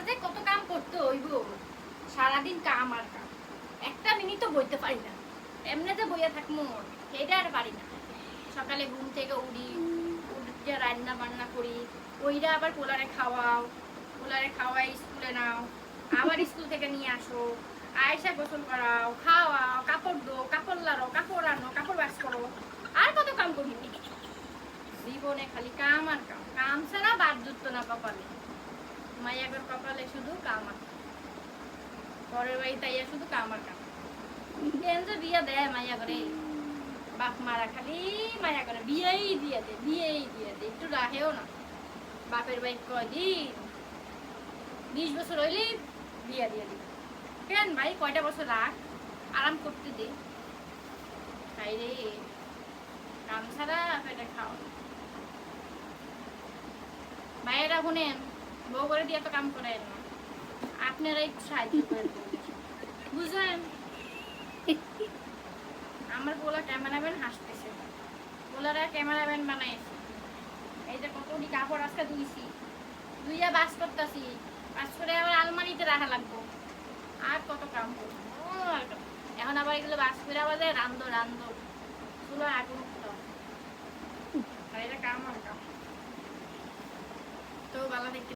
যে কত কাম করতে হইব, সারাদিন কাম আর কাম, একটা মিনিটও বইতে পারি না। এমনিতে বইয়া থাকবো সেটা আর পারি না। সকালে ঘুম থেকে উঠে রান্না বান্না করি, ওইটা আবার পোলারে খাওয়াও, পোলারে খাওয়াই স্কুলে নাও, আবার স্কুল থেকে নিয়ে আসো, আয়সা গোসল করাও, খাওয়াও, কাপড় দো, কাপড় লাড়ো, কাপড় আনো, কাপড় বাস করো, আর কত কাম করি। জীবনে খালি কাম আর কাম, কাম ছাড়া বাদ জুটত না কপালে। মাইয়াগর কপালে শুধু কাম আর কাম, পরের বাড়ি তাইয়া শুধু কাম আর কাম। কেন যে বিয়া দেয় মাইয়া করে, বাপ মারা খালি মায়া করে বিয়েই দিয়ে দে, বিয়েই দিয়ে দে, একটু রাহেও না। বাপের বাড়ি কয়দিন 20 বছর হইলে বিয়া দিয়ে দিই। কেন ভাই কয়টা বছর রাখ, আরাম করতে দে। তাই রে কাম ছাড়া পেটে খাও। মায়েরা শুনেন, বউ করে দিয়ে তো কাম করেন না, আপনারা একটু সাহায্য করেন বুঝলেন। আমার পোলা ক্যামেরাম্যান হাসতেছে, পোলারা ক্যামেরাম্যান বানাইছে। এই যে কতটি কাপড় আজকে ধুইছি, ধুইয়া বাস করতেছি, বাস করে আবার আলমারিতে রাখা লাগবো, আর কত কাম করবো। এখন আবার এগুলো বাস করে আবার রান্ধো রান্ধো, চুলো আগুন উঠতো, আর এটা কাম আর কাম। তো ভালো দেখতে